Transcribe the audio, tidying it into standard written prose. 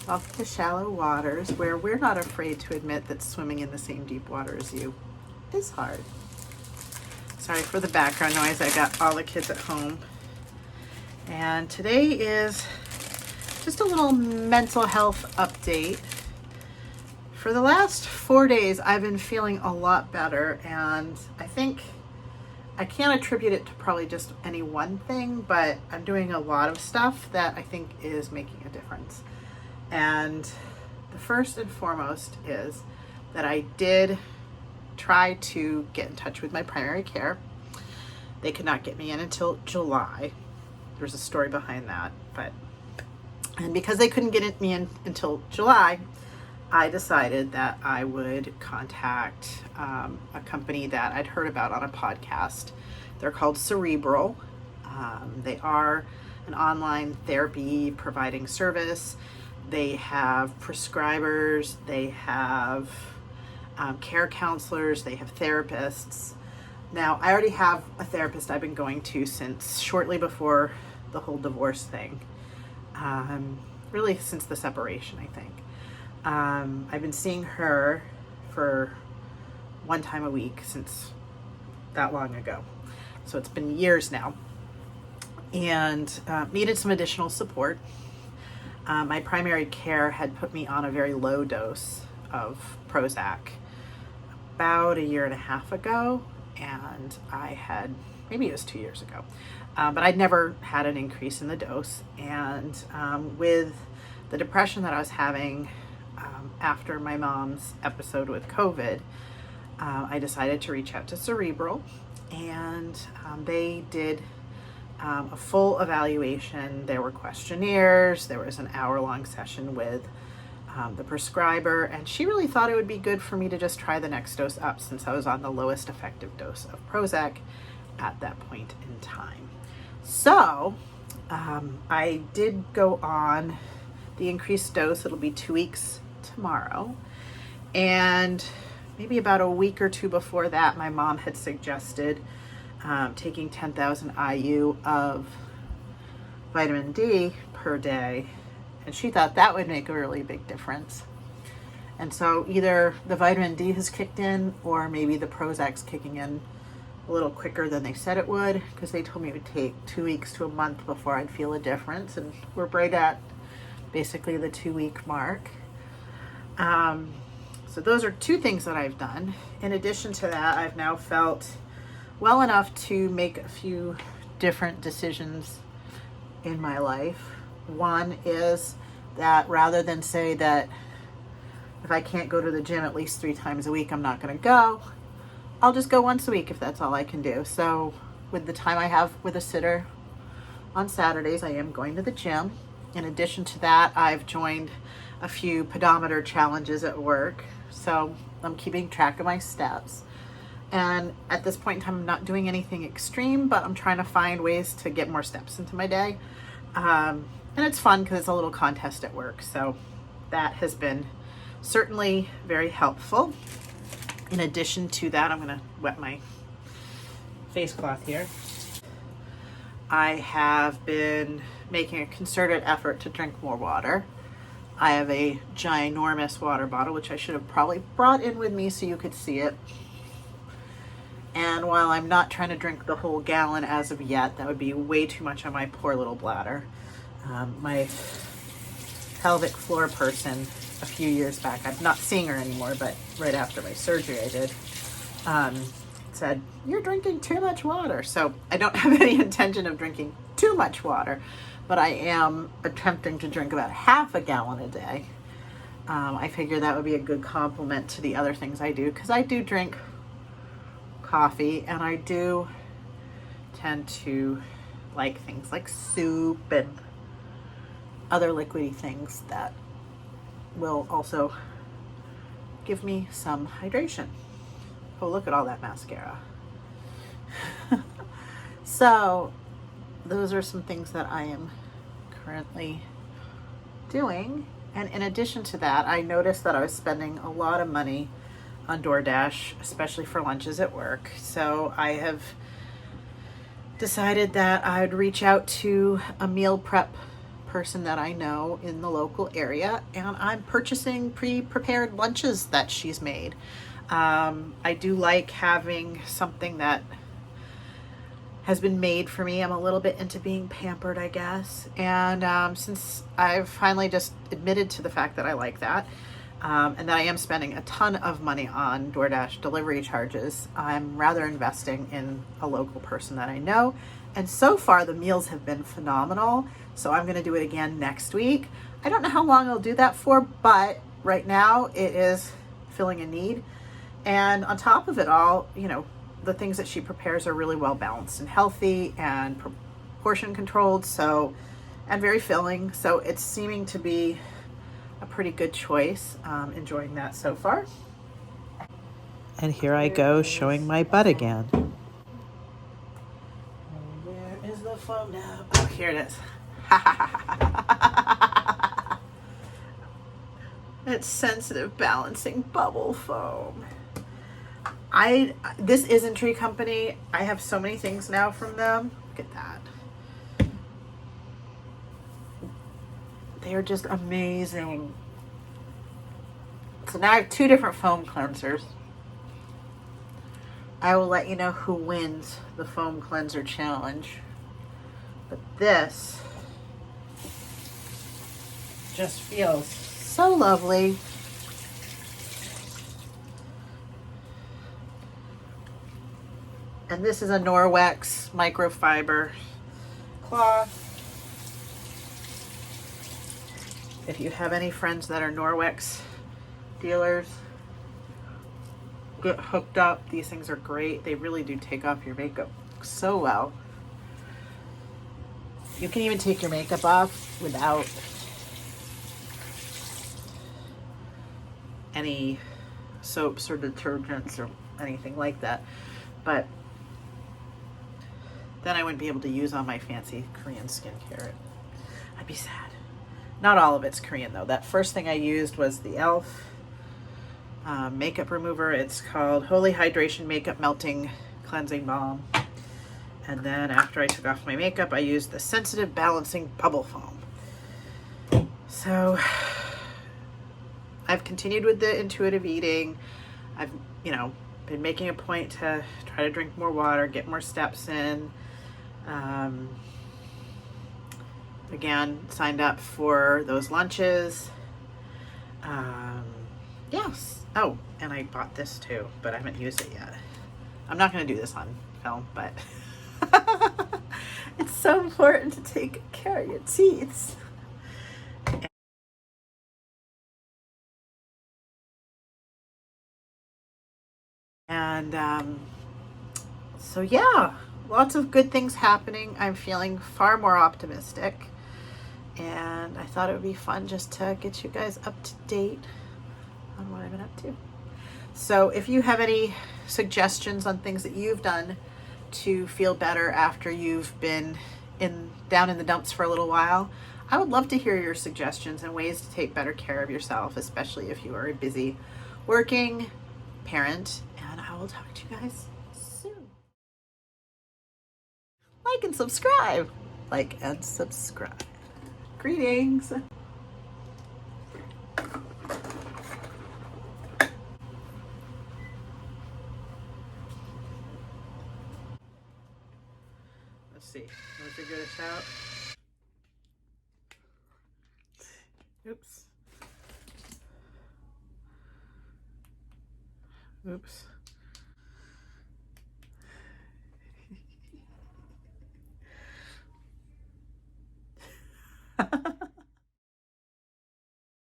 Welcome to Shallow Waters, where we're not afraid to admit that swimming in the same deep water as you is hard. Sorry for the background noise. I got all the kids at home. And today is just a little mental health update. For the last 4 days, I've been feeling a lot better, and I think I can't attribute it to probably just any one thing, but I'm doing a lot of stuff that I think is making a difference. And the first and foremost is that I did try to get in touch with my primary care. They could not get me in until July. There's a story behind that, and because they couldn't get me in until July, I decided that I would contact a company that I'd heard about on a podcast. They're called Cerebral. They are an online therapy providing service. They have prescribers, they have care counselors, they have therapists. Now, I already have a therapist I've been going to since shortly before the whole divorce thing. Really since the separation, I think. I've been seeing her for one time a week since that long ago. So it's been years now. And needed some additional support. My primary care had put me on a very low dose of Prozac about 1.5 years ago, and I had, maybe it was 2 years ago, but I'd never had an increase in the dose. And with the depression that I was having after my mom's episode with COVID, I decided to reach out to Cerebral, and they did a full evaluation. There were questionnaires. There was an hour-long session with the prescriber, and she really thought it would be good for me to just try the next dose up, since I was on the lowest effective dose of Prozac at that point in time. So I did go on the increased dose. It'll be 2 weeks tomorrow, and maybe about a week or two before that, my mom had suggested taking 10,000 IU of vitamin D per day, and she thought that would make a really big difference. And so either the vitamin D has kicked in, or maybe the Prozac's kicking in a little quicker than they said it would, because they told me it would take 2 weeks to a month before I'd feel a difference, and we're right at basically the 2-week mark. So those are two things that I've done. In addition to that, I've now felt well enough to make a few different decisions in my life. One is that rather than say that if I can't go to the gym at least 3 times a week, I'm not going to go, I'll just go once a week if that's all I can do. So with the time I have with a sitter on Saturdays, I am going to the gym. In addition to that, I've joined a few pedometer challenges at work, so I'm keeping track of my steps. And at this point in time, I'm not doing anything extreme, but I'm trying to find ways to get more steps into my day. And it's fun because it's a little contest at work. So that has been certainly very helpful. In addition to that, I'm going to wet my face cloth here. I have been making a concerted effort to drink more water. I have a ginormous water bottle, which I should have probably brought in with me so you could see it. And while I'm not trying to drink the whole gallon as of yet, that would be way too much on my poor little bladder. My pelvic floor person a few years back, I'm not seeing her anymore, but right after my surgery I did, said, "You're drinking too much water." So I don't have any intention of drinking too much water, but I am attempting to drink about half a gallon a day. I figure that would be a good complement to the other things I do, because I do drink coffee, and I do tend to like things like soup and other liquidy things that will also give me some hydration. Oh, look at all that mascara. So those are some things that I am currently doing. And in addition to that, I noticed that I was spending a lot of money on DoorDash, especially for lunches at work. So I have decided that I would reach out to a meal prep person that I know in the local area, and I'm purchasing pre-prepared lunches that she's made. I do like having something that has been made for me. I'm a little bit into being pampered, I guess. And since I've finally just admitted to the fact that I like that, and that I am spending a ton of money on DoorDash delivery charges, I'm rather investing in a local person that I know. And so far, the meals have been phenomenal. So I'm going to do it again next week. I don't know how long I'll do that for, but right now it is filling a need. And on top of it all, you know, the things that she prepares are really well balanced and healthy and portion controlled, so, and very filling. So it's seeming to be a pretty good choice. Enjoying that so far. And here I go showing my butt again. Where is the phone now? Oh, here it is. It's sensitive balancing bubble foam. This IsNTree company, I have so many things now from them. Look at that. They are just amazing. So now I have 2 different foam cleansers. I will let you know who wins the foam cleanser challenge. But this just feels so lovely. And this is a Norwex microfiber cloth. If you have any friends that are Norwex dealers, get hooked up. These things are great. They really do take off your makeup so well. You can even take your makeup off without any soaps or detergents or anything like that. But then I wouldn't be able to use all my fancy Korean skincare. I'd be sad. Not all of it's Korean though. That first thing I used was the E.L.F. Makeup remover. It's called Holy Hydration Makeup Melting Cleansing Balm. And then after I took off my makeup, I used the Sensitive Balancing Bubble Foam. So I've continued with the intuitive eating. I've, been making a point to try to drink more water, get more steps in. Again, signed up for those lunches. Yes. Oh, and I bought this too, but I haven't used it yet. I'm not going to do this on film, but it's so important to take care of your teeth. And so yeah, lots of good things happening. I'm feeling far more optimistic, and I thought it would be fun just to get you guys up to date on what I've been up to. So if you have any suggestions on things that you've done to feel better after you've been down in the dumps for a little while, I would love to hear your suggestions and ways to take better care of yourself, especially if you are a busy working parent. And I will talk to you guys soon. Like and subscribe. Like and subscribe. Greetings. Let's see. Let me figure this out. Oops. Oops.